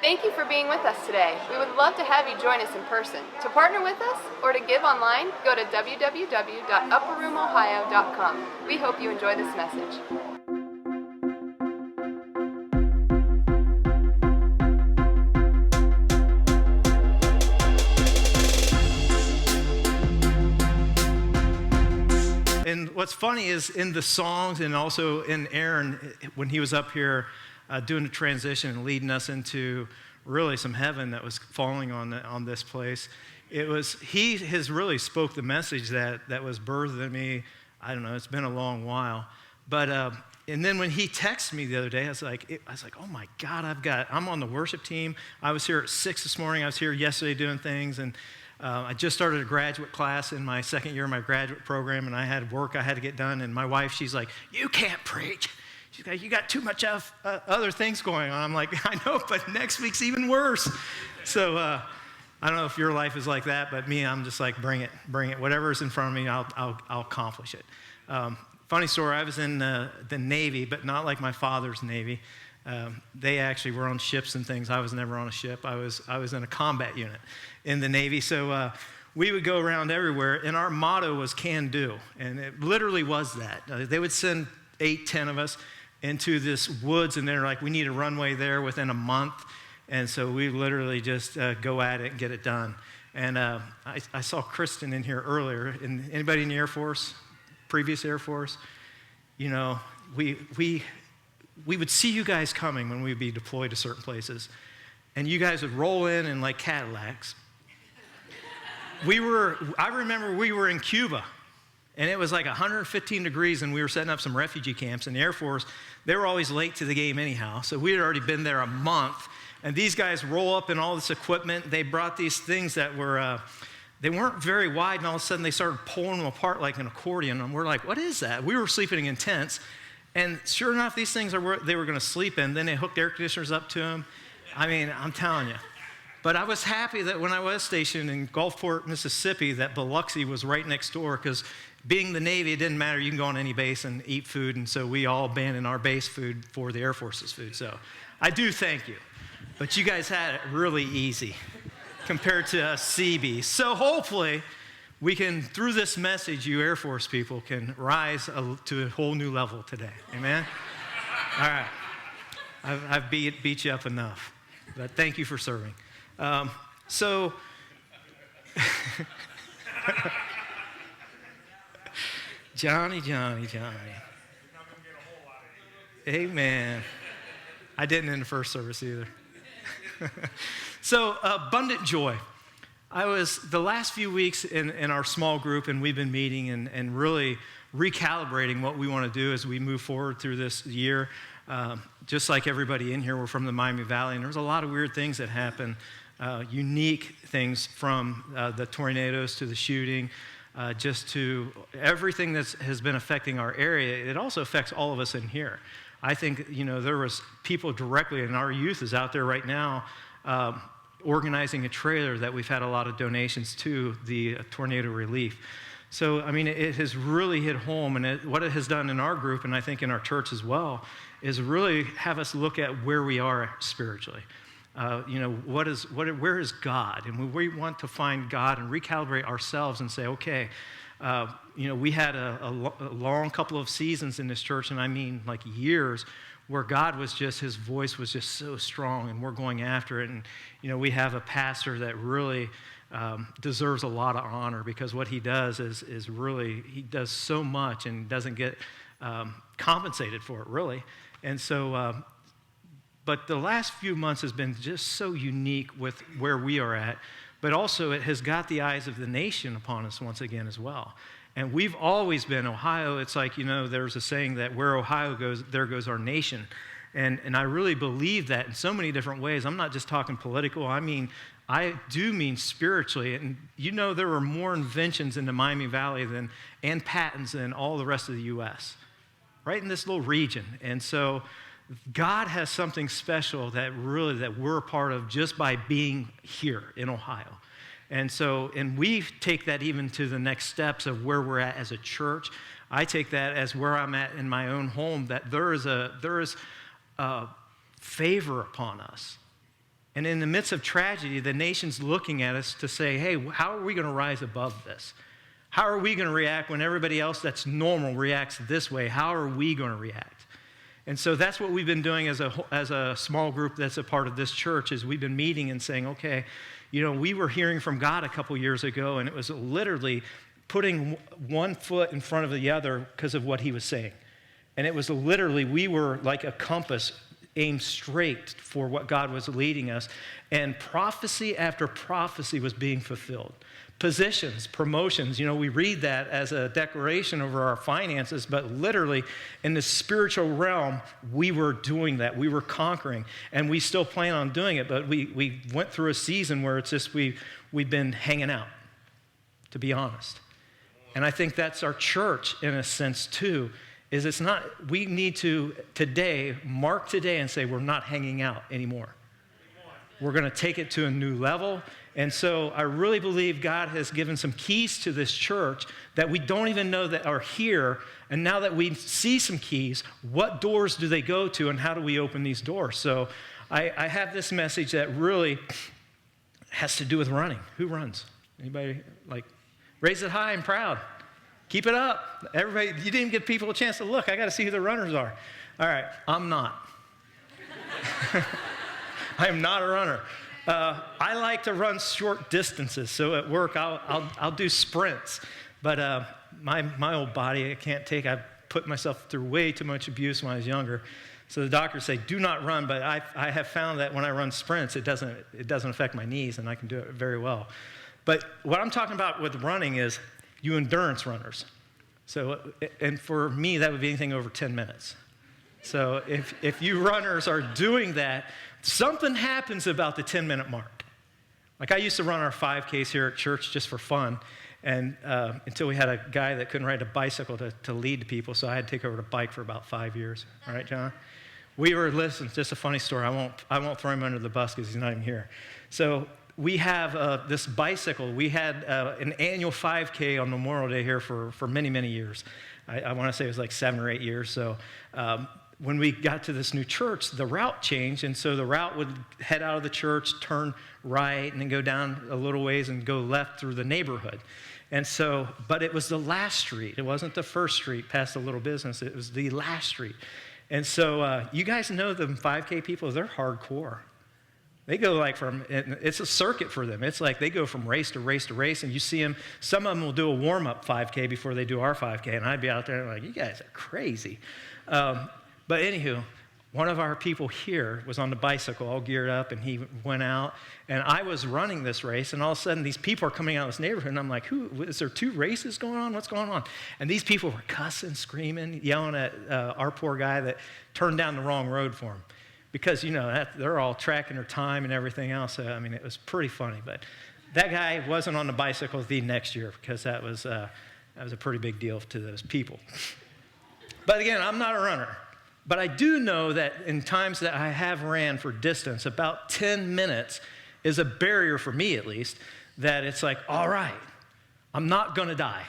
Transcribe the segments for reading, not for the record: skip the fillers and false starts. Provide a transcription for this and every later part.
Thank you for being with us today. We would love to have you join us in person. To partner with us or to give online, go to www.upperroomohio.com. We hope you enjoy this message. And what's funny is in the songs and also in Aaron, when he was up here doing the transition and leading us into really some heaven that was falling on this place, he has really spoke the message that was birthed in me. I don't know, it's been a long while. But and then when he texted me the other day, I was like, oh my God, I'm on the worship team. I was here at 6 this morning. I was here yesterday doing things, and I just started a graduate class in my second year of my graduate program, and I had work I had to get done. And my wife, she's like, you can't preach. She's like, you got too much of other things going on. I'm like, I know, but next week's even worse. So I don't know if your life is like that, but me, I'm just like, bring it. Whatever's in front of me, I'll accomplish it. Funny story, I was in the Navy, but not like my father's Navy. They actually were on ships and things. I was never on a ship. I was in a combat unit in the Navy. So we would go around everywhere, and our motto was can do. And it literally was that. They would send 8, 10 of us into this woods, and they're like, we need a runway there within a month. And so we literally just go at it and get it done. And I saw Kristen in here earlier. And anybody in the Air Force, previous Air Force? You know, we would see you guys coming when we'd be deployed to certain places. And you guys would roll in like Cadillacs. I remember we were in Cuba, and it was like 115 degrees, and we were setting up some refugee camps. And the Air Force, they were always late to the game anyhow. So we had already been there a month. And these guys roll up in all this equipment. They brought these things that were, they weren't very wide, and all of a sudden they started pulling them apart like an accordion. And we're like, what is that? We were sleeping in tents. And sure enough, these things they were going to sleep in. Then they hooked air conditioners up to them. I mean, I'm telling you. But I was happy that when I was stationed in Gulfport, Mississippi, that Biloxi was right next door, because being the Navy, it didn't matter. You can go on any base and eat food, and so we all abandoned our base food for the Air Force's food. So I do thank you. But you guys had it really easy compared to us Seabees. So hopefully we can, through this message, you Air Force people can rise to a whole new level today. Amen? All right. I've beat you up enough. But thank you for serving. Johnny. Amen. I didn't in the first service either. So, abundant joy. I was the last few weeks in our small group, and we've been meeting and really recalibrating what we want to do as we move forward through this year. Just like everybody in here, we're from the Miami Valley, and there's a lot of weird things that happen, unique things from the tornadoes to the shooting, just to everything that has been affecting our area. It also affects all of us in here. I think, there was people directly, and our youth is out there right now organizing a trailer that we've had a lot of donations to the tornado relief. So, I mean, it has really hit home, and what it has done in our group, and I think in our church as well, is really have us look at where we are spiritually. Where is God? And we want to find God and recalibrate ourselves and say, okay, we had a long couple of seasons in this church, and I mean like years, where God was just, his voice was just so strong, and we're going after it. And, we have a pastor that really deserves a lot of honor, because what he does is really, he does so much and doesn't get compensated for it, really. And so, but the last few months has been just so unique with where we are at, but also it has got the eyes of the nation upon us once again as well. And we've always been Ohio. It's like, there's a saying that where Ohio goes, there goes our nation. And I really believe that in so many different ways. I'm not just talking political. I do mean spiritually. And there were more inventions in the Miami Valley and patents than all the rest of the U.S., right in this little region. And so God has something special that we're a part of just by being here in Ohio. And we take that even to the next steps of where we're at as a church. I take that as where I'm at in my own home, that there is a favor upon us. And in the midst of tragedy, the nation's looking at us to say, hey, how are we going to rise above this? How are we going to react when everybody else that's normal reacts this way? How are we going to react? And so that's what we've been doing as a small group that's a part of this church, is we've been meeting and saying, okay, we were hearing from God a couple years ago, and it was literally putting one foot in front of the other because of what he was saying. And it was literally, we were like a compass aimed straight for what God was leading us. And prophecy after prophecy was being fulfilled. Positions, promotions, we read that as a declaration over our finances, but literally in the spiritual realm, we were doing that. We were conquering, and we still plan on doing it, but we went through a season where it's just we've been hanging out, to be honest. And I think that's our church in a sense too, is it's not, we need to today, mark today and say we're not hanging out anymore. We're going to take it to a new level. And so I really believe God has given some keys to this church that we don't even know that are here. And now that we see some keys, what doors do they go to and how do we open these doors? So I have this message that really has to do with running. Who runs? Anybody raise it high and proud. Keep it up. Everybody, you didn't give people a chance to look. I got to see who the runners are. All right, I'm not. I am not a runner. I like to run short distances. So at work, I'll do sprints. But my old body, I can't take. I put myself through way too much abuse when I was younger. So the doctors say, do not run. But I have found that when I run sprints, it doesn't affect my knees, and I can do it very well. But what I'm talking about with running is you endurance runners. So, and for me, that would be anything over 10 minutes. So if you runners are doing that, something happens about the 10-minute mark. Like I used to run our 5Ks here at church just for fun, and until we had a guy that couldn't ride a bicycle to lead people, so I had to take over the bike for about 5 years. All right, John? Listen, just a funny story. I won't throw him under the bus because he's not even here. So we have this bicycle. We had an annual 5K on Memorial Day here for many, many years. I want to say it was like 7 or 8 years. So when we got to this new church, the route changed, and so the route would head out of the church, turn right, and then go down a little ways and go left through the neighborhood. And so, but it was the last street. It wasn't the first street past the little business. It was the last street. And so you guys know the 5K people, they're hardcore. They go it's a circuit for them. It's like they go from race to race to race, and you see them, some of them will do a warm-up 5K before they do our 5K, and I'd be out there like, you guys are crazy. But anywho, one of our people here was on the bicycle all geared up, and he went out, and I was running this race, and all of a sudden these people are coming out of this neighborhood, and I'm like, is there 2 races going on? What's going on? And these people were cussing, screaming, yelling at our poor guy that turned down the wrong road for him. Because, they're all tracking their time and everything else. So, it was pretty funny. But that guy wasn't on the bicycle the next year because that was a pretty big deal to those people. But again, I'm not a runner. But I do know that in times that I have ran for distance, about 10 minutes is a barrier for me at least, that it's like, all right, I'm not going to die.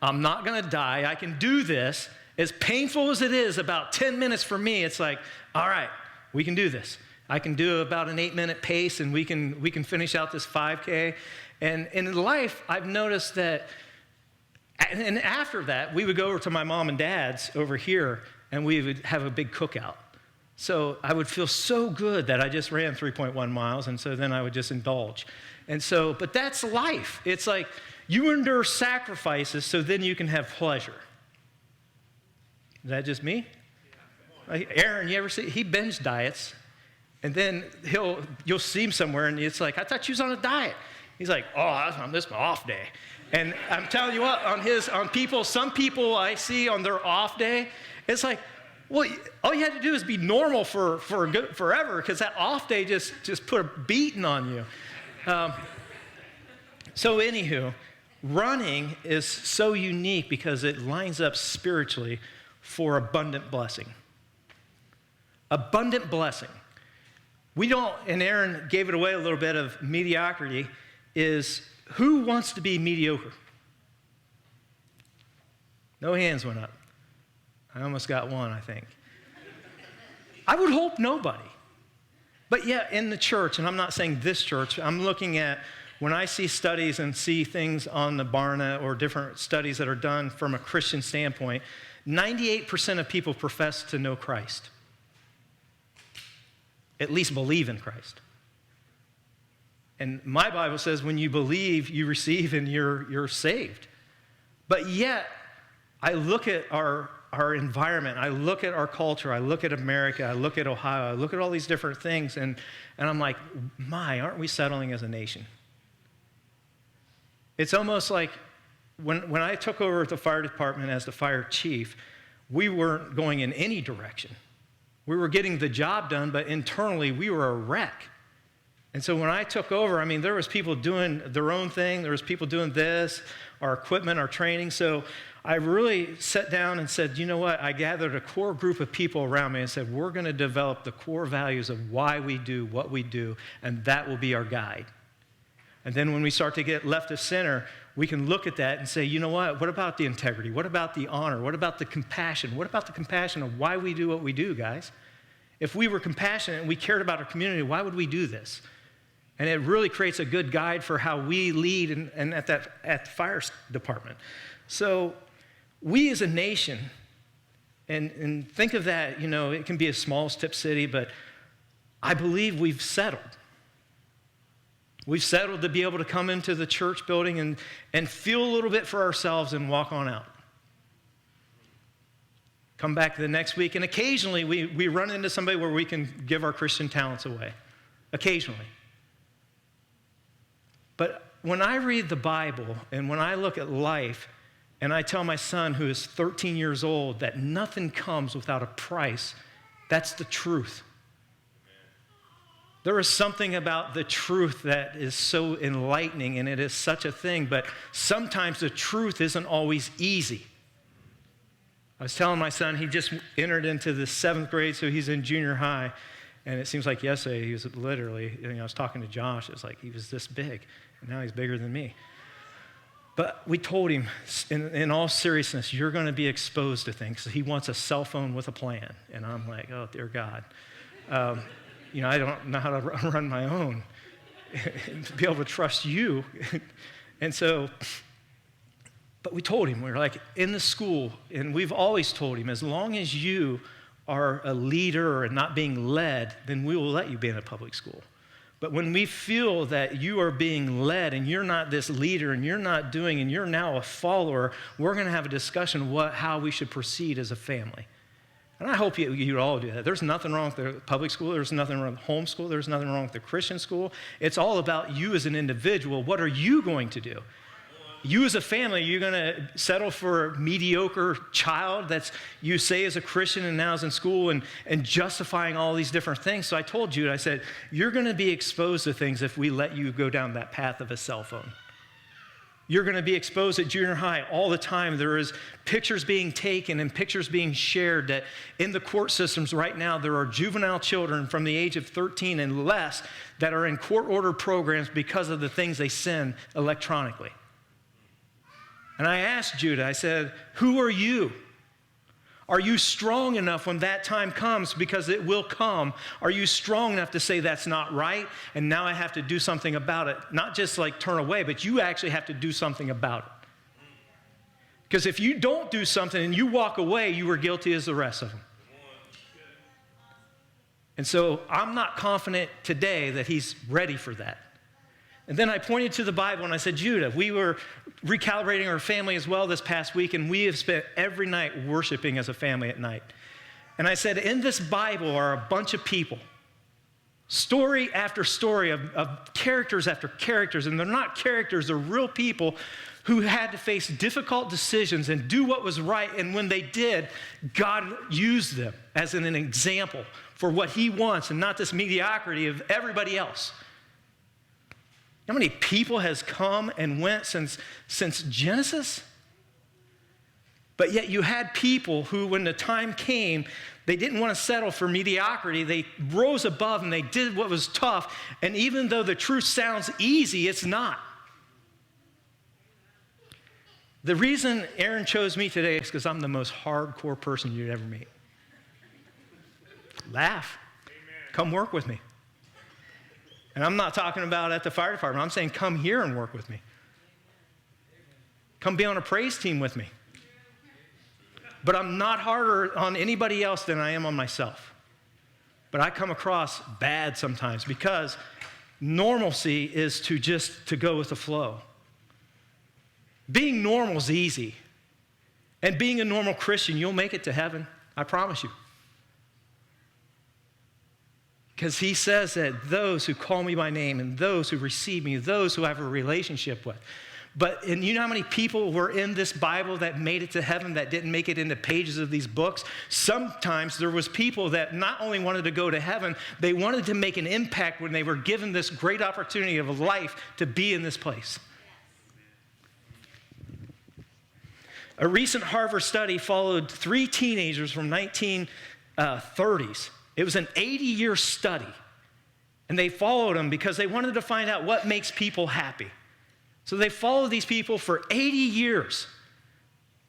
I'm not going to die. I can do this. As painful as it is, about 10 minutes for me, it's like, all right, we can do this. I can do about an 8-minute pace, and we can finish out this 5K. And in life, I've noticed that, and after that, we would go over to my mom and dad's over here, and we would have a big cookout. So I would feel so good that I just ran 3.1 miles, and so then I would just indulge. And so, but that's life. It's like you endure sacrifices so then you can have pleasure. Is that just me? Like Aaron, you ever see, he binge diets, and then you'll see him somewhere, and it's like, I thought you was on a diet. He's like, this is my off day. And I'm telling you what, some people I see on their off day, it's like, well, all you had to do is be normal for forever, because that off day just put a beating on you. So anywho, running is so unique because it lines up spiritually for abundant blessing. Abundant blessing. And Aaron gave it away a little bit of mediocrity, is who wants to be mediocre? No hands went up. I almost got one, I think. I would hope nobody. But yeah, in the church, and I'm not saying this church, I'm looking at when I see studies and see things on the Barna or different studies that are done from a Christian standpoint, 98% of people profess to know Christ, at least believe in Christ. And my Bible says when you believe, you receive and you're saved. But yet, I look at our environment, I look at our culture, I look at America, I look at Ohio, I look at all these different things, and I'm like, aren't we settling as a nation? It's almost like when I took over the fire department as the fire chief, we weren't going in any direction. We were getting the job done, but internally we were a wreck. And so when I took over, there was people doing their own thing, there was people doing this, our equipment, our training. So I really sat down and said, you know what? I gathered a core group of people around me and said, we're going to develop the core values of why we do what we do, and that will be our guide. And then when we start to get left of center, we can look at that and say, you know what about the integrity? What about the honor? What about the compassion? What about the compassion of why we do what we do, guys? If we were compassionate and we cared about our community, why would we do this? And it really creates a good guide for how we lead and at the fire department. So we as a nation, and think of that, it can be as small as Tipp City, but I believe we've settled. We've settled to be able to come into the church building and feel a little bit for ourselves and walk on out. Come back the next week, and occasionally we run into somebody where we can give our Christian talents away. Occasionally. But when I read the Bible and when I look at life, and I tell my son who is 13 years old that nothing comes without a price, that's the truth. There is something about the truth that is so enlightening, and it is such a thing, but sometimes the truth isn't always easy. I was telling my son, he just entered into the 7th grade, so he's in junior high, and it seems like yesterday he was literally, I was talking to Josh, it was like he was this big, and now he's bigger than me. But we told him, in all seriousness, you're going to be exposed to things. So he wants a cell phone with a plan, and I'm like, oh, dear God. I don't know how to run my own, to be able to trust you. And so, but we told him, we were like, in the school, and we've always told him, as long as you are a leader and not being led, then we will let you be in a public school. But when we feel that you are being led and you're not this leader and you're not doing and you're now a follower, we're going to have a discussion how we should proceed as a family. And I hope you all do that. There's nothing wrong with the public school. There's nothing wrong with homeschool. There's nothing wrong with the Christian school. It's all about you as an individual. What are you going to do? You as a family, you're going to settle for a mediocre child that's you say is a Christian and now is in school and justifying all these different things. So I told Jude, I said, you're going to be exposed to things if we let you go down that path of a cell phone. You're going to be exposed at junior high all the time. There is pictures being taken and pictures being shared that in the court systems right now, there are juvenile children from the age of 13 and less that are in court-ordered programs because of the things they send electronically. And I asked Judah, I said, who are you? Are you strong enough when that time comes, because it will come? Are you strong enough to say that's not right, and now I have to do something about it? Not just like turn away, but you actually have to do something about it. Because if you don't do something and you walk away, you were guilty as the rest of them. And so I'm not confident today that he's ready for that. And then I pointed to the Bible and I said, Judah, we were recalibrating our family as well this past week, and we have spent every night worshiping as a family at night. And I said, in this Bible are a bunch of people, story after story of characters after characters, and they're not characters, they're real people who had to face difficult decisions and do what was right, and when they did, God used them as an example for what he wants and not this mediocrity of everybody else. How many people has come and went since Genesis? But yet you had people who, when the time came, they didn't want to settle for mediocrity. They rose above and they did what was tough. And even though the truth sounds easy, it's not. The reason Aaron chose me today is because I'm the most hardcore person you'd ever meet. Laugh. Amen. Come work with me. And I'm not talking about at the fire department. I'm saying come here and work with me. Come be on a praise team with me. But I'm not harder on anybody else than I am on myself. But I come across bad sometimes because normalcy is to go with the flow. Being normal is easy. And being a normal Christian, you'll make it to heaven. I promise you. Because he says that those who call me by name and those who receive me, those who I have a relationship with. And you know how many people were in this Bible that made it to heaven that didn't make it into pages of these books? Sometimes there was people that not only wanted to go to heaven, they wanted to make an impact when they were given this great opportunity of life to be in this place. A recent Harvard study followed 3 teenagers from 1930s. It was an 80-year study. And they followed them because they wanted to find out what makes people happy. So they followed these people for 80 years,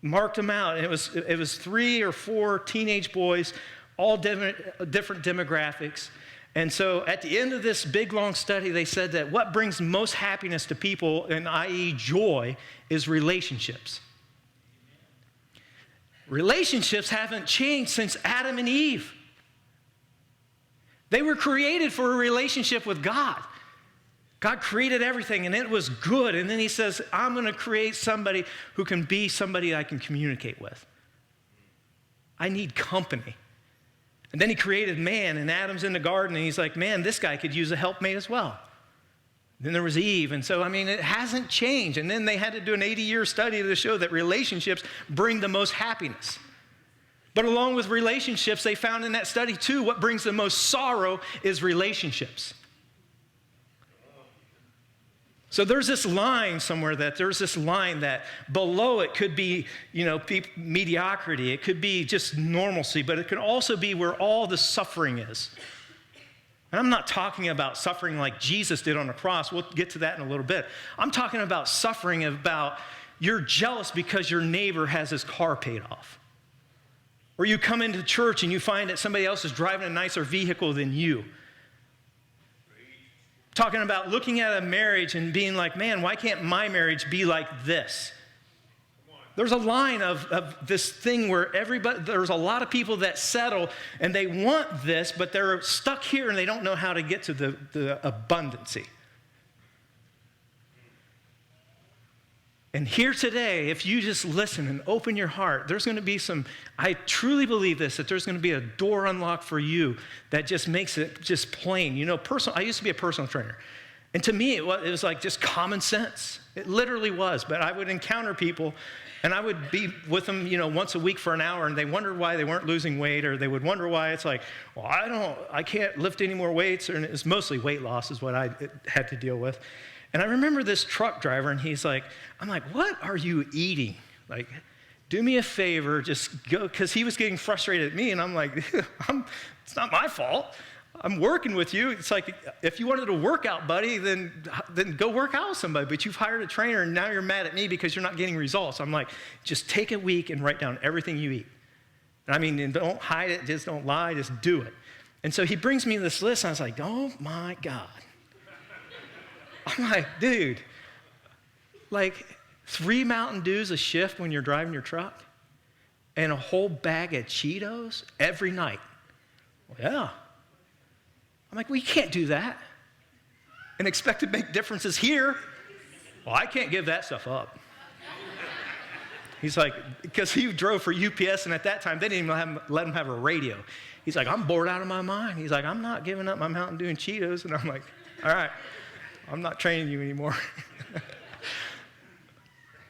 marked them out. And it was 3 or 4 teenage boys, all different demographics. And so at the end of this big, long study, they said that what brings most happiness to people, and i.e. joy, is relationships. Relationships haven't changed since Adam and Eve. They were created for a relationship with God. God created everything, and it was good. And then he says, I'm going to create somebody who can be somebody I can communicate with. I need company. And then he created man, and Adam's in the garden, and he's like, man, this guy could use a helpmate as well. Then there was Eve, and so, it hasn't changed. And then they had to do an 80-year study to show that relationships bring the most happiness. But along with relationships, they found in that study too, what brings the most sorrow is relationships. So there's this line somewhere that below it could be, mediocrity. It could be just normalcy, but it could also be where all the suffering is. And I'm not talking about suffering like Jesus did on the cross. We'll get to that in a little bit. I'm talking about suffering about you're jealous because your neighbor has his car paid off. Or you come into church and you find that somebody else is driving a nicer vehicle than you. Talking about looking at a marriage and being like, man, why can't my marriage be like this? There's a line of this thing where there's a lot of people that settle and they want this, but they're stuck here and they don't know how to get to the abundancy. And here today, if you just listen and open your heart, there's going to be I truly believe this, that there's going to be a door unlocked for you that just makes it just plain. I used to be a personal trainer. And to me, it was like just common sense. It literally was. But I would encounter people, and I would be with them, once a week for an hour, and they wondered why they weren't losing weight, or they would wonder why it's like, well, I can't lift any more weights, and it's mostly weight loss is what I had to deal with. And I remember this truck driver, and I'm like, what are you eating? Like, do me a favor, just go, because he was getting frustrated at me, and I'm like, it's not my fault. I'm working with you. It's like, if you wanted to work out, buddy, then go work out with somebody. But you've hired a trainer, and now you're mad at me because you're not getting results. I'm like, just take a week and write down everything you eat. And don't hide it. Just don't lie. Just do it. And so he brings me this list, and I was like, oh, my God. I'm like, dude, 3 Mountain Dews a shift when you're driving your truck and a whole bag of Cheetos every night. Well, yeah. I'm like, well, you can't do that and expect to make differences here. Well, I can't give that stuff up. He's like, because he drove for UPS, and at that time, they didn't even let him have a radio. He's like, I'm bored out of my mind. He's like, I'm not giving up my Mountain Dew and Cheetos. And I'm like, all right, I'm not training you anymore.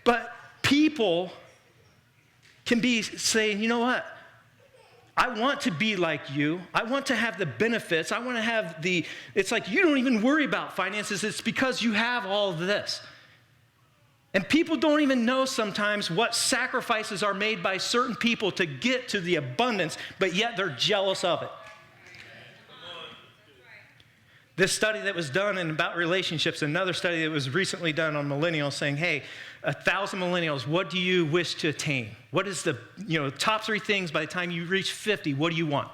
But people can be saying, you know what? I want to be like you. I want to have the benefits. I want to have it's like you don't even worry about finances. It's because you have all this. And people don't even know sometimes what sacrifices are made by certain people to get to the abundance, but yet they're jealous of it. This study that was done about relationships, another study that was recently done on millennials saying, hey, 1,000 millennials, what do you wish to attain? What is the top 3 things by the time you reach 50, what do you want?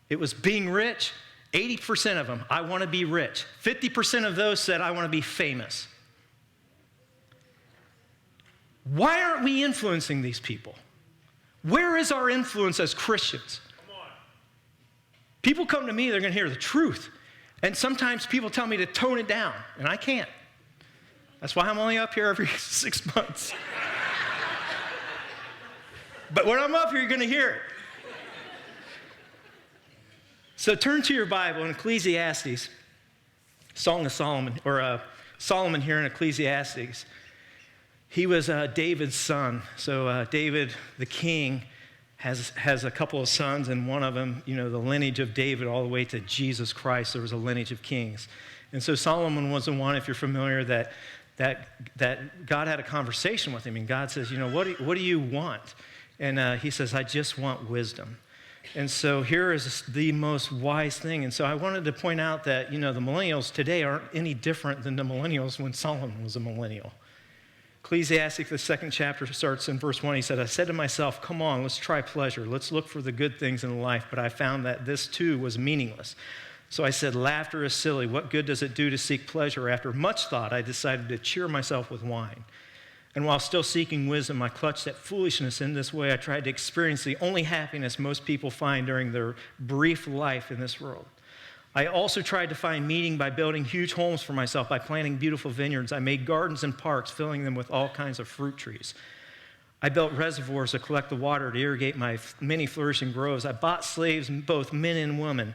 It was being rich, 80% of them, I want to be rich. 50% of those said, I want to be famous. Why aren't we influencing these people? Where is our influence as Christians? People come to me, they're going to hear the truth. And sometimes people tell me to tone it down, and I can't. That's why I'm only up here every 6 months. But when I'm up here, you're going to hear it. So turn to your Bible in Ecclesiastes, Song of Solomon, or Solomon here in Ecclesiastes. He was David's son. So David, the king, has a couple of sons, and one of them, the lineage of David all the way to Jesus Christ, there was a lineage of kings. And so Solomon was the one, if you're familiar, that God had a conversation with him, and God says, what do you want? And he says, I just want wisdom. And so here is the most wise thing. And so I wanted to point out that, the millennials today aren't any different than the millennials when Solomon was a millennial. Ecclesiastes, the 2nd chapter, starts in verse 1. He said, I said to myself, come on, let's try pleasure. Let's look for the good things in life. But I found that this too was meaningless. So I said, laughter is silly. What good does it do to seek pleasure? After much thought, I decided to cheer myself with wine. And while still seeking wisdom, I clutched at foolishness. In this way, I tried to experience the only happiness most people find during their brief life in this world. I also tried to find meaning by building huge homes for myself, by planting beautiful vineyards. I made gardens and parks, filling them with all kinds of fruit trees. I built reservoirs to collect the water to irrigate my many flourishing groves. I bought slaves, both men and women,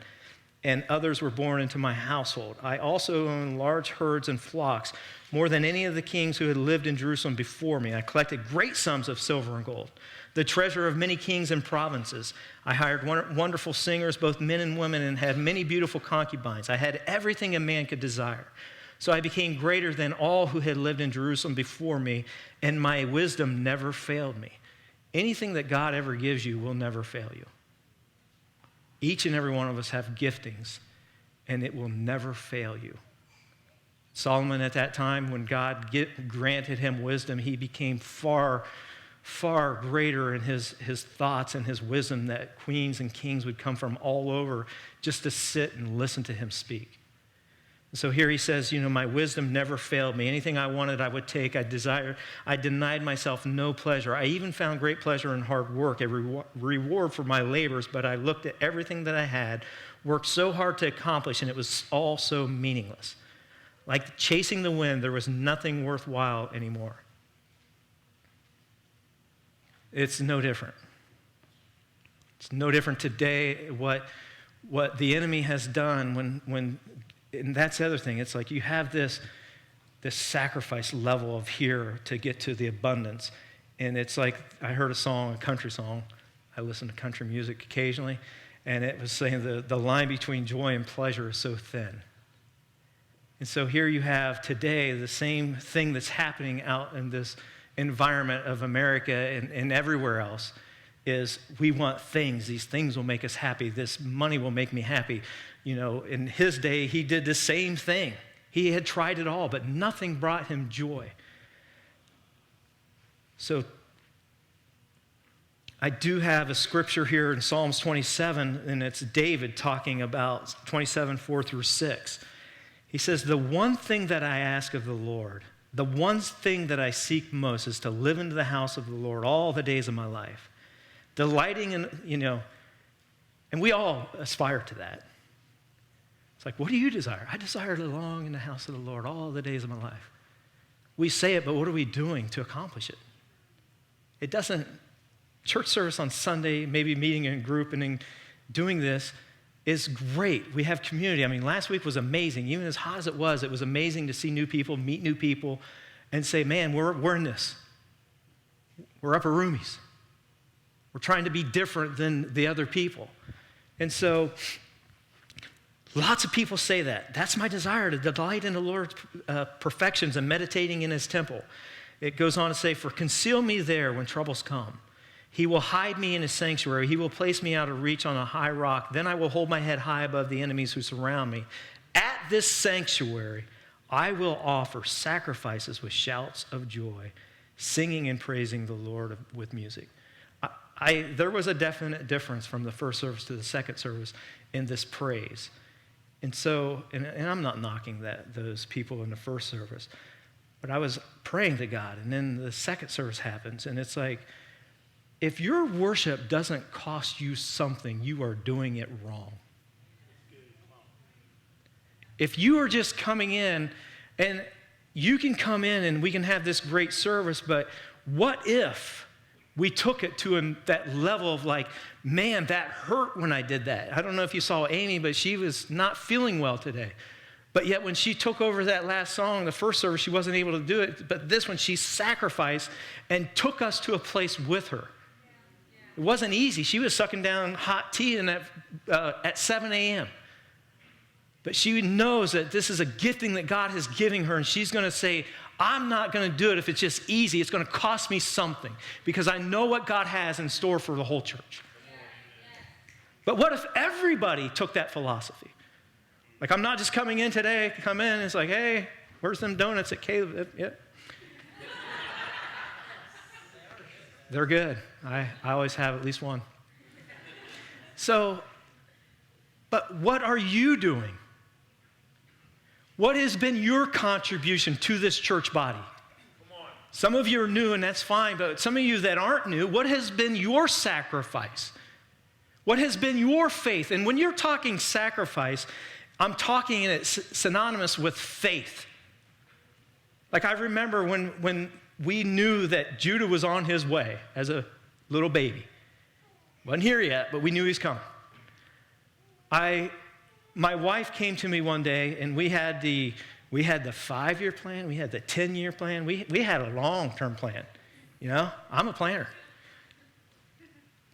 and others were born into my household. I also owned large herds and flocks, more than any of the kings who had lived in Jerusalem before me. I collected great sums of silver and gold, the treasure of many kings and provinces. I hired wonderful singers, both men and women, and had many beautiful concubines. I had everything a man could desire. So I became greater than all who had lived in Jerusalem before me, and my wisdom never failed me. Anything that God ever gives you will never fail you. Each and every one of us have giftings, and it will never fail you. Solomon at that time, when God granted him wisdom, he became far, far greater in his thoughts and his wisdom, that queens and kings would come from all over just to sit and listen to him speak. So here he says, my wisdom never failed me. Anything I wanted, I would take. I denied myself no pleasure. I even found great pleasure in hard work, a reward for my labors, but I looked at everything that I had, worked so hard to accomplish, and it was all so meaningless. Like chasing the wind, there was nothing worthwhile anymore. It's no different. It's no different today what the enemy has done when and that's the other thing. It's like you have this sacrifice level of here to get to the abundance. And it's like, I heard a country song. I listen to country music occasionally. And it was saying the line between joy and pleasure is so thin. And so here you have today the same thing that's happening out in this environment of America and everywhere else is we want things. These things will make us happy. This money will make me happy. In his day, he did the same thing. He had tried it all, but nothing brought him joy. So I do have a scripture here in Psalms 27, and it's David talking about 27, 4 through 6. He says, the one thing that I ask of the Lord, the one thing that I seek most is to live into the house of the Lord all the days of my life. Delighting in, and we all aspire to that. It's like, what do you desire? I desire to long in the house of the Lord all the days of my life. We say it, but what are we doing to accomplish it? It doesn't, church service on Sunday, maybe meeting in a group and then doing this is great. We have community. I mean, last week was amazing. Even as hot as it was amazing to see new people, meet new people, and say, man, we're in this. We're upper roomies. We're trying to be different than the other people. And so lots of people say that. That's my desire, to delight in the Lord's perfections and meditating in his temple. It goes on to say, for conceal me there when troubles come. He will hide me in his sanctuary. He will place me out of reach on a high rock. Then I will hold my head high above the enemies who surround me. At this sanctuary, I will offer sacrifices with shouts of joy, singing and praising the Lord with music. There was a definite difference from the first service to the second service in this praise. And so, and I'm not knocking those people in the first service, but I was praying to God, and then the second service happens, and it's like, if your worship doesn't cost you something, you are doing it wrong. If you are just coming in, and you can come in and we can have this great service, but what if we took it to that level of like, man, that hurt when I did that. I don't know if you saw Amy, but she was not feeling well today. But yet when she took over that last song, the first service, she wasn't able to do it. But this one, she sacrificed and took us to a place with her. It wasn't easy. She was sucking down hot tea at 7 a.m. But she knows that this is a gifting that God is giving her, and she's going to say, I'm not going to do it if it's just easy. It's going to cost me something because I know what God has in store for the whole church. But what if everybody took that philosophy? Like, I'm not just coming in today, come in, and it's like, hey, where's them donuts at Caleb? Yep. They're good. I always have at least one. So, but what are you doing? What has been your contribution to this church body? Some of you are new, and that's fine, but some of you that aren't new, what has been your sacrifice? What has been your faith? And when you're talking sacrifice, I'm talking in it synonymous with faith. Like, I remember when we knew that Judah was on his way as a little baby. Wasn't here yet, but we knew he's coming. My wife came to me one day, and we had the 5-year plan, we had the 10-year plan, we had a long-term plan. You know, I'm a planner.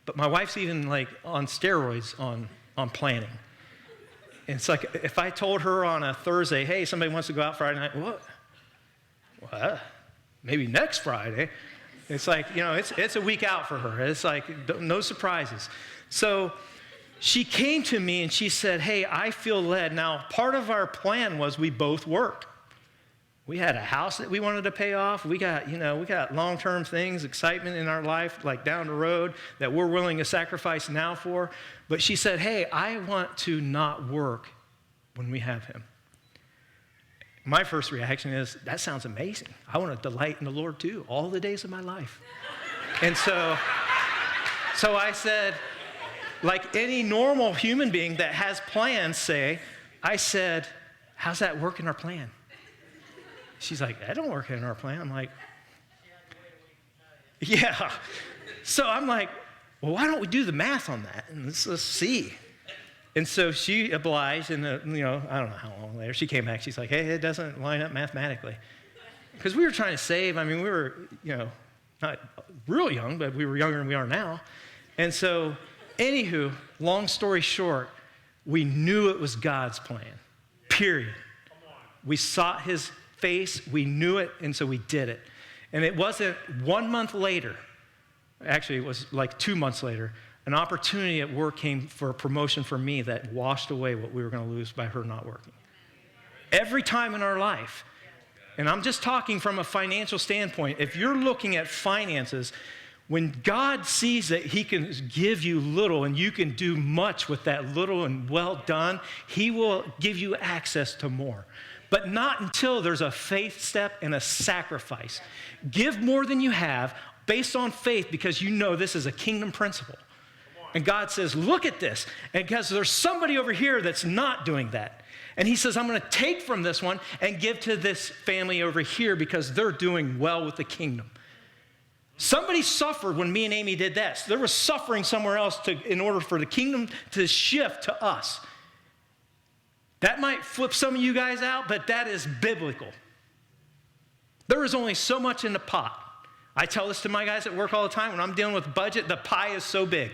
But my wife's even like on steroids on planning. And it's like, if I told her on a Thursday, hey, somebody wants to go out Friday night, what? Maybe next Friday. It's like, you know, it's a week out for her. It's like, no surprises. So she came to me and she said, hey, I feel led. Now, part of our plan was we both worked. We had a house that we wanted to pay off. We got long-term things, excitement in our life, like down the road, that we're willing to sacrifice now for. But she said, hey, I want to not work when we have him. My first reaction is, that sounds amazing. I want to delight in the Lord too, all the days of my life. And so I said, like any normal human being that has plans, I said, how's that work in our plan? She's like, that don't work in our plan. I'm like, yeah. So I'm like, well, why don't we do the math on that? And let's see. And so she obliged, and I don't know how long later, she came back. She's like, hey, it doesn't line up mathematically. Because we were trying to save. I mean, we were, not real young, but we were younger than we are now. And so, anywho, long story short, we knew it was God's plan, period. We sought his face, we knew it, and so we did it. And it wasn't 1 month later, actually it was like 2 months later, an opportunity at work came for a promotion for me that washed away what we were going to lose by her not working. Every time in our life, and I'm just talking from a financial standpoint, if you're looking at finances, when God sees that he can give you little and you can do much with that little and well done, he will give you access to more. But not until there's a faith step and a sacrifice. Give more than you have based on faith because you know this is a kingdom principle. And God says, look at this. And because there's somebody over here that's not doing that. And he says, I'm going to take from this one and give to this family over here because they're doing well with the kingdom. Somebody suffered when me and Amy did that. So there was suffering somewhere else in order for the kingdom to shift to us. That might flip some of you guys out, but that is biblical. There is only so much in the pot. I tell this to my guys at work all the time. When I'm dealing with budget, the pie is so big.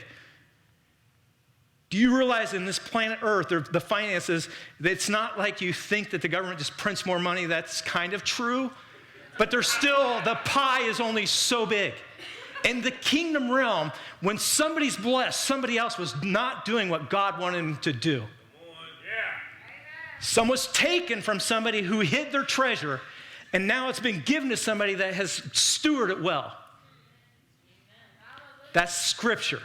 Do you realize in this planet Earth, the finances, it's not like you think that the government just prints more money. That's kind of true. But there's still, the pie is only so big. In the kingdom realm, when somebody's blessed, somebody else was not doing what God wanted them to do. Some was taken from somebody who hid their treasure, and now it's been given to somebody that has stewarded it well. That's scripture.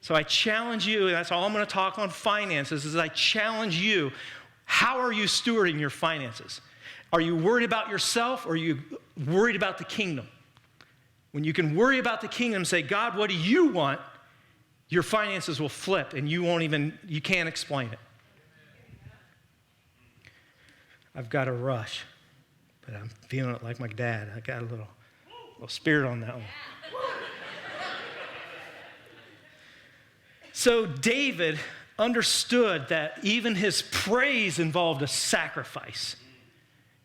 So I challenge you, and that's all I'm going to talk on finances, is I challenge you, how are you stewarding your finances? Are you worried about yourself, or are you worried about the kingdom? When you can worry about the kingdom, say, God, what do you want? Your finances will flip, and you can't explain it. I've got a rush, but I'm feeling it like my dad. I got a little spirit on that one. So David understood that even his praise involved a sacrifice.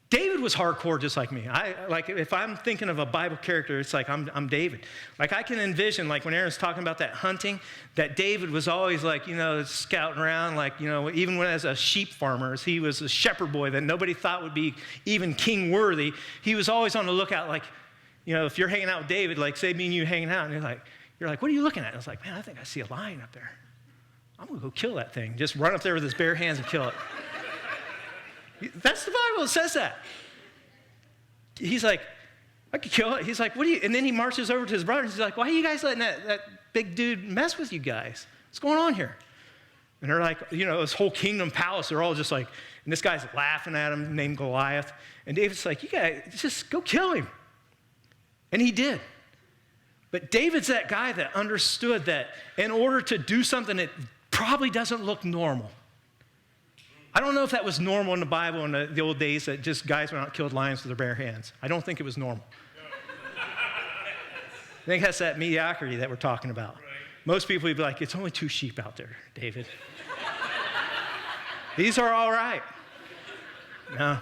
David was hardcore just like me. If I'm thinking of a Bible character, it's like I'm David. Like I can envision, like when Aaron's talking about that hunting, that David was always like, scouting around, like, even when as a sheep farmer, he was a shepherd boy that nobody thought would be even king worthy. He was always on the lookout, like, if you're hanging out with David, like say me and you hanging out, and you're like, what are you looking at? And I was like, man, I think I see a lion up there. I'm gonna go kill that thing. Just run up there with his bare hands and kill it. That's the Bible. It says that. He's like, I could kill it. He's like, what do you? And then he marches over to his brothers. He's like, why are you guys letting that big dude mess with you guys? What's going on here? And they're like, this whole kingdom palace, they're all just like, and this guy's laughing at him named Goliath. And David's like, you guys, just go kill him. And he did. But David's that guy that understood that in order to do something that probably doesn't look normal. I don't know if that was normal in the Bible in the old days that just guys went out and killed lions with their bare hands. I don't think it was normal. I think that's that mediocrity that we're talking about. Right. Most people would be like, it's only 2 sheep out there, David. These are all right. No,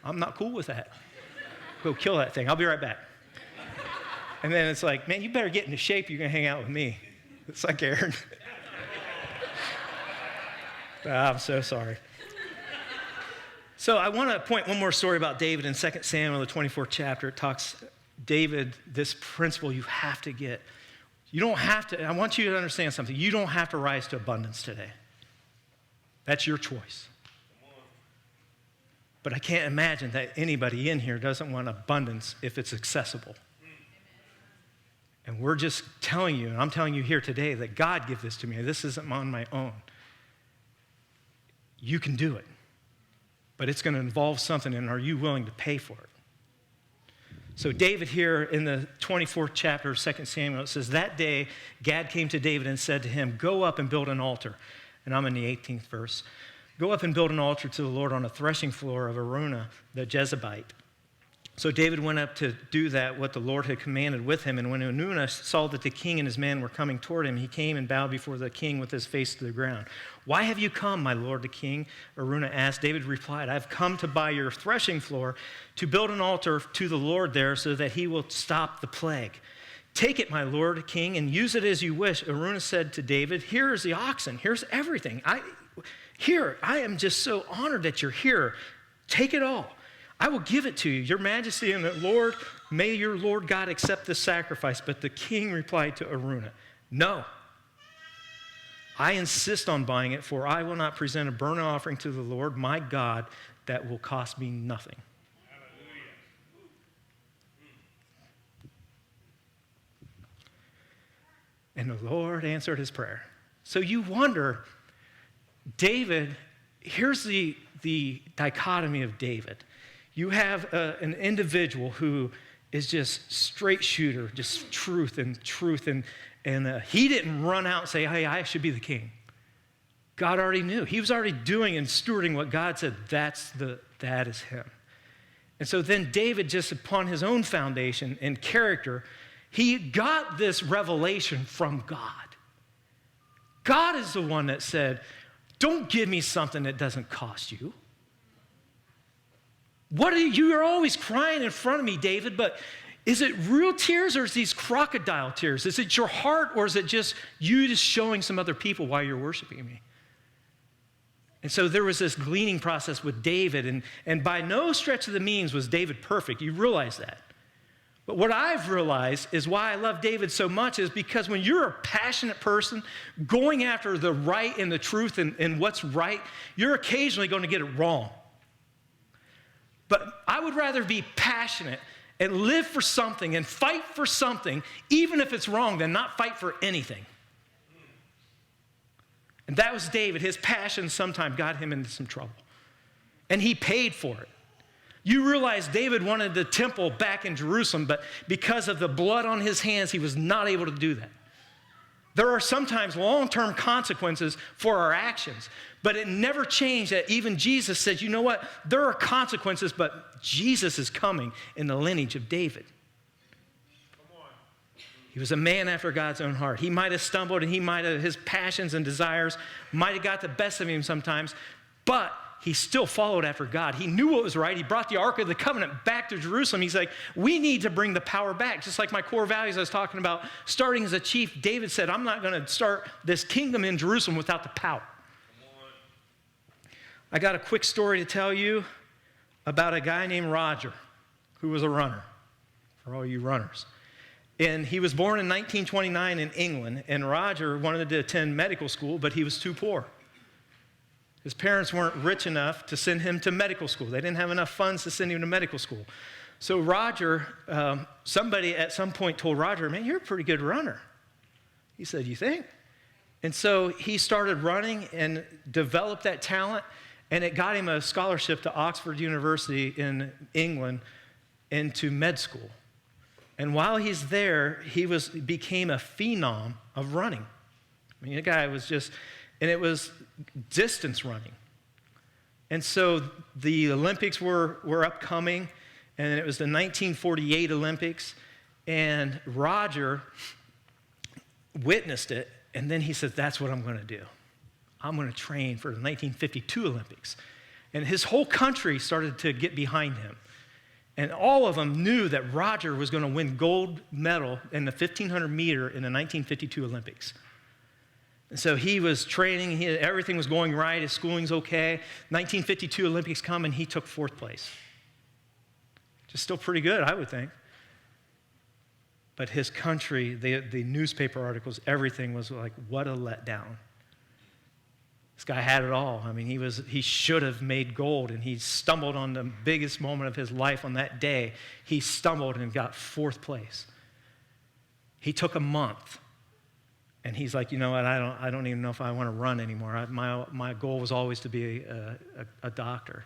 I'm not cool with that. Go kill that thing. I'll be right back. And then it's like, man, you better get into shape. You're going to hang out with me. It's like Aaron. I'm so sorry. So I want to point one more story about David in 2 Samuel, the 24th chapter. It talks, David, this principle you have to get. You don't have to, I want you to understand something. You don't have to rise to abundance today. That's your choice. But I can't imagine that anybody in here doesn't want abundance if it's accessible. And we're just telling you, and I'm telling you here today, that God gave this to me. This isn't on my own. You can do it. But it's going to involve something, and are you willing to pay for it? So David here in the 24th chapter of 2 Samuel, it says, that day Gad came to David and said to him, go up and build an altar. And I'm in the 18th verse. Go up and build an altar to the Lord on a threshing floor of Araunah the Jezebite. So David went up to do that, what the Lord had commanded with him. And when Araunah saw that the king and his men were coming toward him, he came and bowed before the king with his face to the ground. Why have you come, my lord the king? Araunah asked. David replied, I've come to buy your threshing floor to build an altar to the Lord there so that he will stop the plague. Take it, my lord king, and use it as you wish. Araunah said to David, here is the oxen. Here's everything. I am just so honored that you're here. Take it all. I will give it to you, your majesty, and the Lord, may your Lord God accept this sacrifice. But the king replied to Araunah, no, I insist on buying it, for I will not present a burnt offering to the Lord, my God, that will cost me nothing. And the Lord answered his prayer. So you wonder, David, here's the dichotomy of David. You have an individual who is just straight shooter, just truth, and he didn't run out and say, hey, I should be the king. God already knew. He was already doing and stewarding what God said, that is him. And so then David, just upon his own foundation and character, he got this revelation from God. God is the one that said, don't give me something that doesn't cost you. You are always crying in front of me, David, but is it real tears or is these crocodile tears? Is it your heart or is it just you just showing some other people why you're worshiping me? And so there was this gleaning process with David, and by no stretch of the means was David perfect. You realize that. But what I've realized is why I love David so much is because when you're a passionate person going after the right and the truth and what's right, you're occasionally going to get it wrong. But I would rather be passionate and live for something and fight for something, even if it's wrong, than not fight for anything. And that was David. His passion sometimes got him into some trouble. And he paid for it. You realize David wanted the temple back in Jerusalem, but because of the blood on his hands, he was not able to do that. There are sometimes long-term consequences for our actions, but it never changed that even Jesus said, you know what? There are consequences, but Jesus is coming in the lineage of David. He was a man after God's own heart. He might have stumbled and his passions and desires might have got the best of him sometimes, but he still followed after God. He knew what was right. He brought the Ark of the Covenant back to Jerusalem. He's like, we need to bring the power back. Just like my core values I was talking about, starting as a chief, David said, I'm not going to start this kingdom in Jerusalem without the power. I got a quick story to tell you about a guy named Roger, who was a runner, for all you runners. And he was born in 1929 in England, and Roger wanted to attend medical school, but he was too poor. His parents weren't rich enough to send him to medical school. They didn't have enough funds to send him to medical school. So Roger, somebody at some point told Roger, man, you're a pretty good runner. He said, you think? And so he started running and developed that talent, and it got him a scholarship to Oxford University in England into med school. And while he's there, he became a phenom of running. I mean, the guy was just, and it was distance running. And so the Olympics were upcoming, and it was the 1948 Olympics, and Roger witnessed it, and then he said, that's what I'm going to do. I'm going to train for the 1952 Olympics. And his whole country started to get behind him. And all of them knew that Roger was going to win gold medal in the 1,500 meter in the 1952 Olympics. And so he was training, everything was going right, his schooling's okay. 1952 Olympics come, and he took 4th place. Just still pretty good, I would think. But his country, the newspaper articles, everything was like, what a letdown. This guy had it all. I mean, he should have made gold, and he stumbled on the biggest moment of his life on that day. He stumbled and got 4th place. He took a month, and he's like, you know what, I don't even know if I want to run anymore. My goal was always to be a doctor.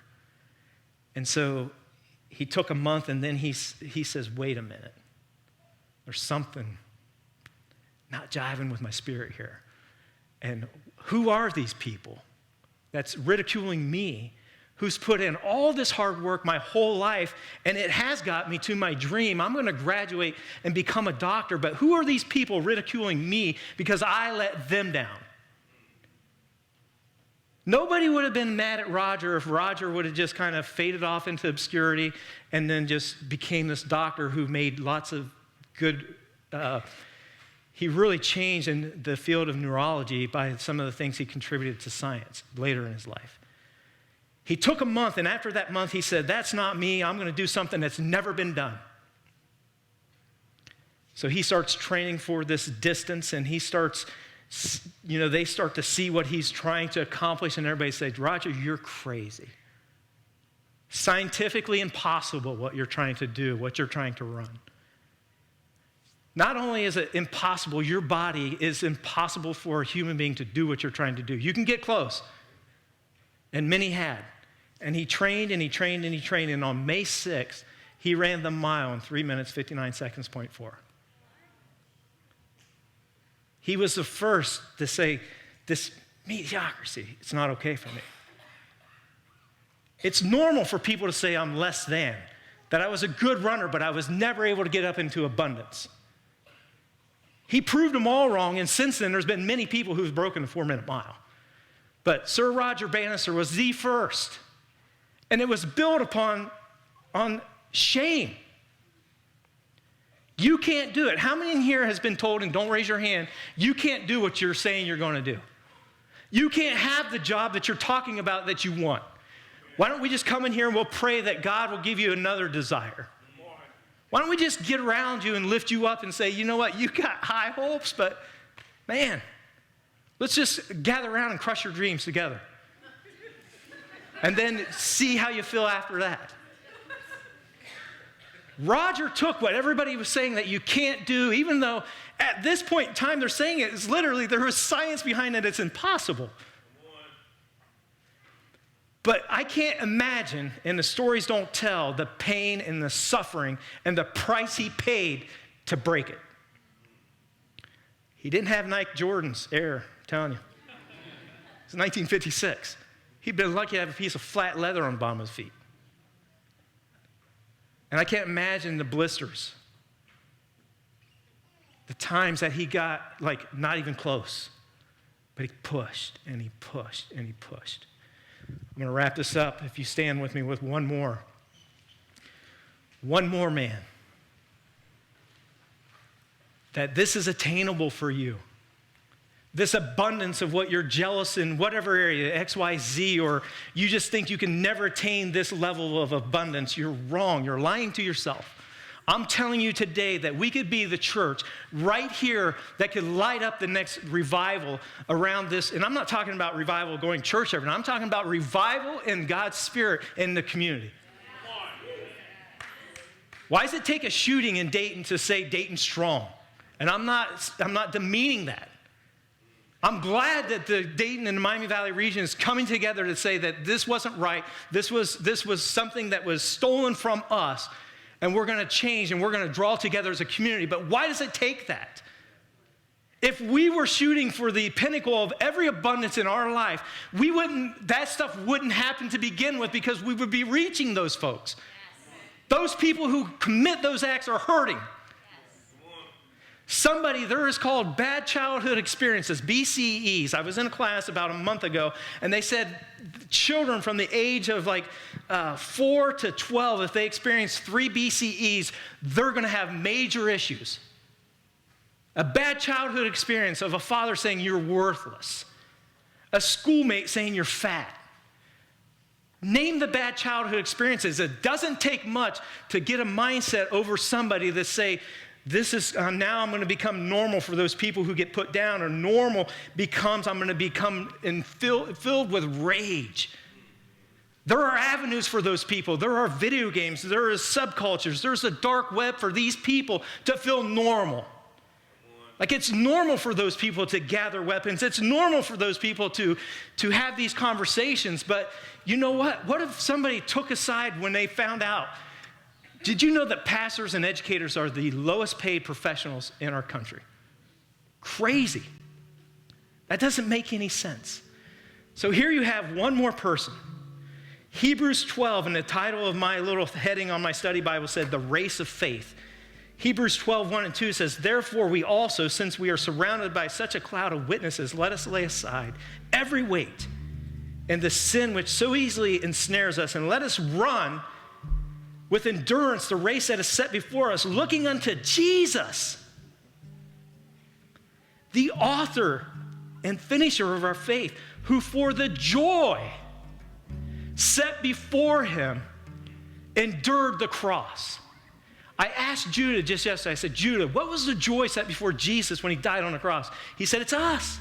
And so he took a month, and then he says, wait a minute. There's something not jiving with my spirit here. And who are these people that's ridiculing me, who's put in all this hard work my whole life, and it has got me to my dream? I'm going to graduate and become a doctor, but who are these people ridiculing me because I let them down? Nobody would have been mad at Roger if Roger would have just kind of faded off into obscurity and then just became this doctor who made lots of good he really changed in the field of neurology by some of the things he contributed to science later in his life. He took a month, and after that month, he said, that's not me. I'm going to do something that's never been done. So he starts training for this distance, and he starts, they start to see what he's trying to accomplish, and everybody says, Roger, you're crazy. Scientifically impossible what you're trying to do, what you're trying to run. Not only is it impossible, your body is impossible for a human being to do what you're trying to do. You can get close, and many had. And he trained, and he trained, and he trained, and on May 6th, he ran the mile in 3 minutes, 59 seconds, 0.4. He was the first to say, this mediocrity, it's not okay for me. It's normal for people to say I'm less than, that I was a good runner, but I was never able to get up into abundance. He proved them all wrong, and since then, there's been many people who've broken the 4-minute mile. But Sir Roger Bannister was the first, and it was built on shame. You can't do it. How many in here has been told, and don't raise your hand, you can't do what you're saying you're going to do? You can't have the job that you're talking about that you want. Why don't we just come in here and we'll pray that God will give you another desire? Why don't we just get around you and lift you up and say, you know what, you got high hopes, but man, let's just gather around and crush your dreams together. And then see how you feel after that. Roger took what everybody was saying that you can't do, even though at this point in time they're saying it is literally, there was science behind it, it's impossible. But I can't imagine, and the stories don't tell, the pain and the suffering and the price he paid to break it. He didn't have Nike Jordans, Air, I'm telling you. It's 1956. He'd been lucky to have a piece of flat leather on the bottom of his feet. And I can't imagine the blisters. The times that he got, like, not even close. But he pushed, and he pushed, and he pushed. I'm going to wrap this up, if you stand with me, with one more. One more man. That this is attainable for you. This abundance of what you're jealous in, whatever area, X, Y, Z, or you just think you can never attain this level of abundance, you're wrong. You're lying to yourself. I'm telling you today that we could be the church right here that could light up the next revival around this. And I'm not talking about revival going church every night. I'm talking about revival in God's Spirit in the community. Why does it take a shooting in Dayton to say Dayton's strong? And I'm not demeaning that. I'm glad that the Dayton and the Miami Valley region is coming together to say that this wasn't right. This was something that was stolen from us. And we're going to change, and we're going to draw together as a community. But why does it take that? If we were shooting for the pinnacle of every abundance in our life, that stuff wouldn't happen to begin with, because we would be reaching those folks. Yes. Those people who commit those acts are hurting. There is called bad childhood experiences, BCEs. I was in a class about a month ago, and they said children from the age of 4 to 12, if they experience 3 BCEs, they're going to have major issues. A bad childhood experience of a father saying you're worthless. A schoolmate saying you're fat. Name the bad childhood experiences. It doesn't take much to get a mindset over somebody that say, this is, now I'm going to become normal for those people who get put down, or normal becomes I'm going to become filled with rage. There are avenues for those people. There are video games. There is subcultures. There's a dark web for these people to feel normal. Like, it's normal for those people to gather weapons. It's normal for those people to have these conversations. But you know what? What if somebody took a side when they found out? Did you know that pastors and educators are the lowest paid professionals in our country? Crazy. That doesn't make any sense. So here you have one more person. Hebrews 12, and the title of my little heading on my study Bible said, The Race of Faith. Hebrews 12, 1 and 2 says, Therefore we also, since we are surrounded by such a cloud of witnesses, let us lay aside every weight and the sin which so easily ensnares us, and let us run with endurance the race that is set before us, looking unto Jesus, the author and finisher of our faith, who for the joy set before him endured the cross. I asked Judah just yesterday, I said, Judah, what was the joy set before Jesus when he died on the cross? He said, it's us.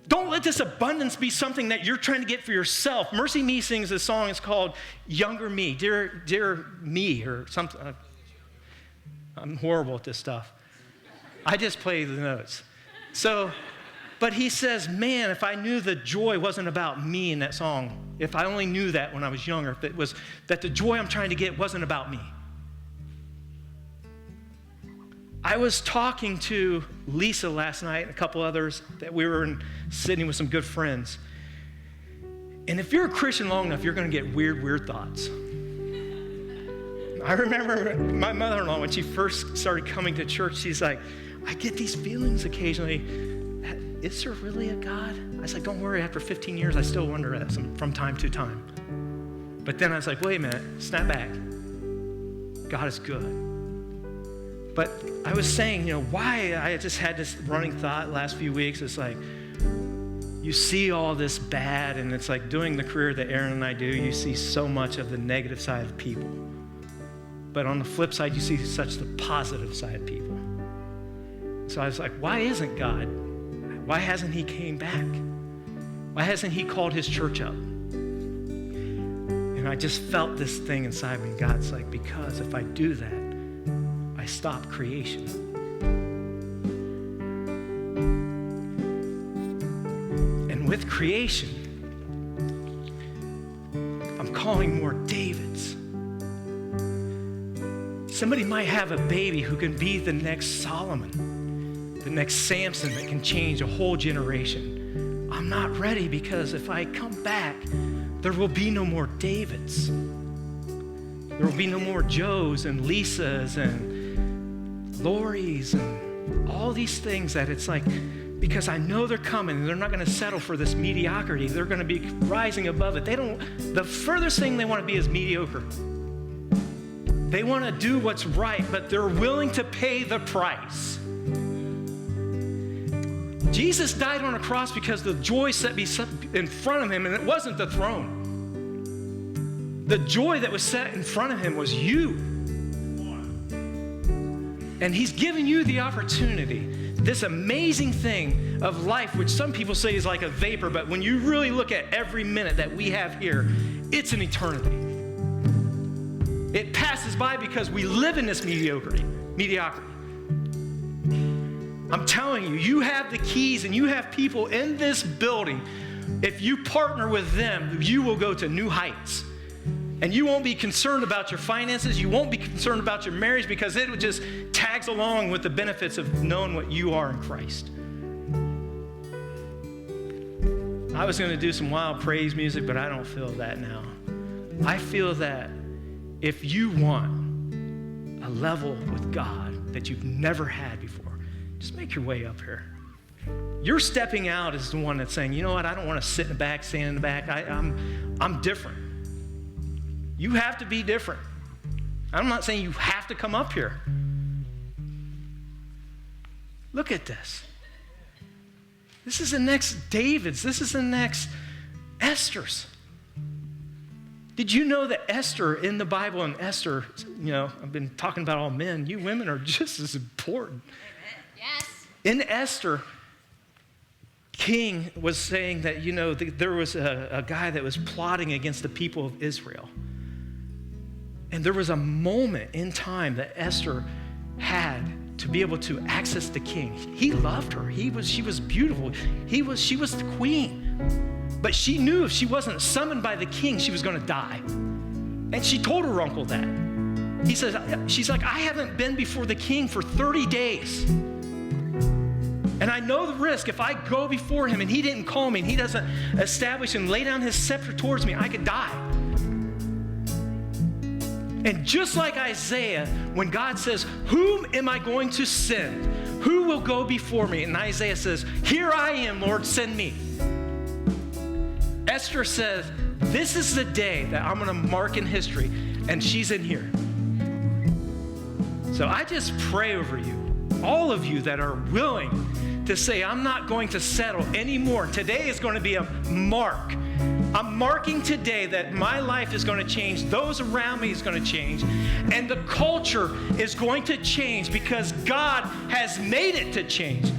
Don't let this abundance be something that you're trying to get for yourself. Mercy Me sings a song, it's called Younger Me, Dear Me, or something. I'm horrible at this stuff. I just play the notes. But he says, man, if I knew the joy wasn't about me in that song, if I only knew that when I was younger, if it was that the joy I'm trying to get wasn't about me. I was talking to Lisa last night and a couple others that we were sitting with some good friends. And if you're a Christian long enough, you're going to get weird thoughts. I remember my mother-in-law, when she first started coming to church, she's like, I get these feelings occasionally. Is there really a God? I was like, don't worry, after 15 years, I still wonder that from time to time. But then I was like, wait a minute, snap back. God is good. But I was saying, why I just had this running thought last few weeks. It's like, you see all this bad, and it's like doing the career that Aaron and I do, you see so much of the negative side of people. But on the flip side, you see such the positive side of people. So I was like, why isn't God? Why hasn't he came back? Why hasn't he called his church up? And And I just felt this thing inside me. God's like, because if I do that, I stop creation. And with creation, I'm calling more Davids. Somebody might have a baby who can be the next Solomon, the next Samson that can change a whole generation. I'm not ready because if I come back, there will be no more Davids. There will be no more Joes and Lisas and Loris and all these things that it's like, because I know they're coming and they're not going to settle for this mediocrity. They're going to be rising above it. The furthest thing they want to be is mediocre. They want to do what's right, but they're willing to pay the price. Jesus died on a cross because the joy set in front of him, and it wasn't the throne. The joy that was set in front of him was you. And he's given you the opportunity, this amazing thing of life, which some people say is like a vapor, but when you really look at every minute that we have here, it's an eternity. It passes by because we live in this mediocrity. I'm telling you, you have the keys and you have people in this building. If you partner with them, you will go to new heights. And you won't be concerned about your finances. You won't be concerned about your marriage because it just tags along with the benefits of knowing what you are in Christ. I was going to do some wild praise music, but I don't feel that now. I feel that if you want a level with God that you've never had before, just make your way up here. You're stepping out as the one that's saying, you know what, I don't want to sit in the back, stand in the back. I'm different. You have to be different. I'm not saying you have to come up here. Look at this. This is the next Davids. This is the next Esthers. Did you know that Esther in the Bible, and Esther, I've been talking about all men, you women are just as important. Amen. Yes. In Esther, King was saying that, there was a guy that was plotting against the people of Israel. And there was a moment in time that Esther had to be able to access the king. He loved her. She was beautiful. She was the queen. But she knew if she wasn't summoned by the king, she was going to die. And she told her uncle that. She's like, I haven't been before the king for 30 days. And I know the risk. If I go before him and he didn't call me and he doesn't establish and lay down his scepter towards me, I could die. And just like Isaiah, when God says, whom am I going to send? Who will go before me? And Isaiah says, here I am, Lord, send me. Esther says, this is the day that I'm going to mark in history, and she's in here. So I just pray over you, all of you that are willing to say, I'm not going to settle anymore. Today is going to be a mark. I'm marking today that my life is going to change. Those around me is going to change. And the culture is going to change because God has made it to change.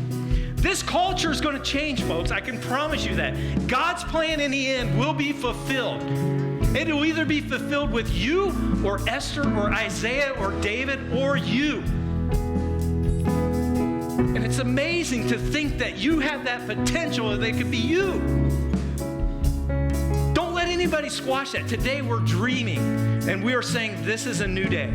This culture is going to change, folks. I can promise you that. God's plan in the end will be fulfilled. It will either be fulfilled with you or Esther or Isaiah or David or you. And it's amazing to think that you have that potential that it could be you. Don't let anybody squash that. Today we're dreaming and we are saying this is a new day.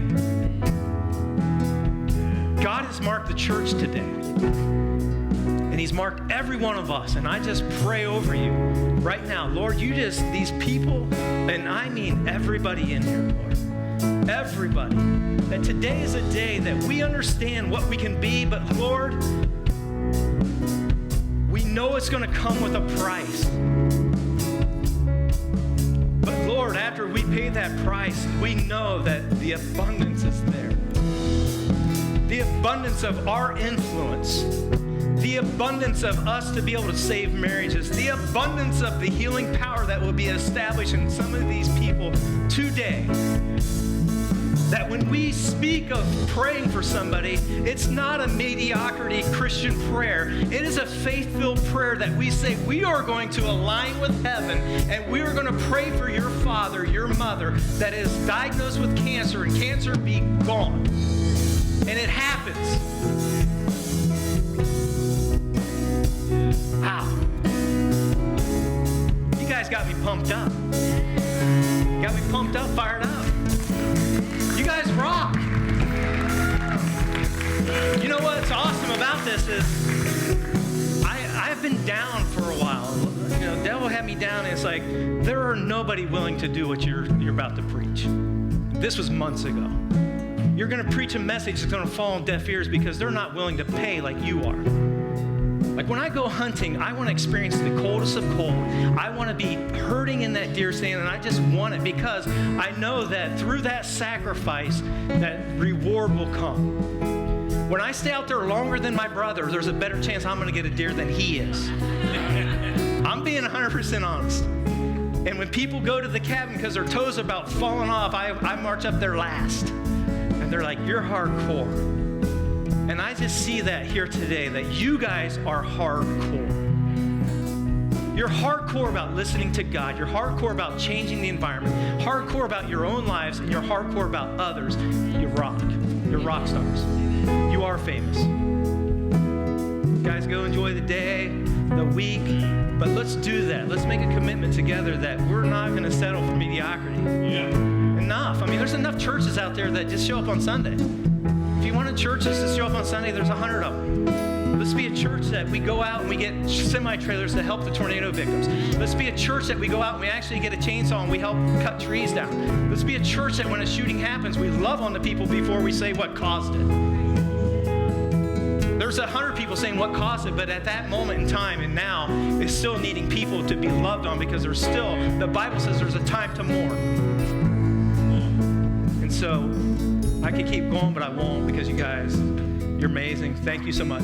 God has marked the church today. And he's marked every one of us. And I just pray over you right now. Lord, these people, and I mean everybody in here, Lord. Everybody. That today is a day that we understand what we can be, but Lord, we know it's going to come with a price. But Lord, after we pay that price, we know that the abundance is there. The abundance of our influence. The abundance of us to be able to save marriages. The abundance of the healing power that will be established in some of these people today. that when we speak of praying for somebody, it's not a mediocrity Christian prayer. It is a faith-filled prayer that we say we are going to align with heaven, and we are going to pray for your father, your mother, that is diagnosed with cancer, and cancer be gone. And it happens. Wow. You guys got me pumped up. Got me pumped up, fired up. You guys rock. You know what's awesome about this is I've been down for a while. You know, devil had me down, and it's like there are nobody willing to do what you're about to preach. This was months ago. You're going to preach a message that's going to fall on deaf ears because they're not willing to pay like you are. Like when I go hunting, I want to experience the coldest of cold. I want to be hurting in that deer stand, and I just want it because I know that through that sacrifice, that reward will come. When I stay out there longer than my brother, there's a better chance I'm going to get a deer than he is. I'm being 100% honest. And when people go to the cabin because their toes are about falling off, I march up there last. And they're like, you're hardcore. And I just see that here today, that you guys are hardcore. You're hardcore about listening to God. You're hardcore about changing the environment. Hardcore about your own lives, and you're hardcore about others. You rock. You're rock stars. You are famous. Guys, go enjoy the day, the week, but let's do that. Let's make a commitment together that we're not going to settle for mediocrity. Yeah. Enough. I mean, there's enough churches out there that just show up on Sunday. If you wanted churches to show up on Sunday, there's 100 of them. Let's be a church that we go out and we get semi-trailers to help the tornado victims. Let's be a church that we go out and we actually get a chainsaw and we help cut trees down. Let's be a church that when a shooting happens, we love on the people before we say what caused it. There's 100 people saying what caused it, but at that moment in time and now, it's still needing people to be loved on because there's still, the Bible says there's a time to mourn. And so, I could keep going, but I won't because you guys, you're amazing. Thank you so much.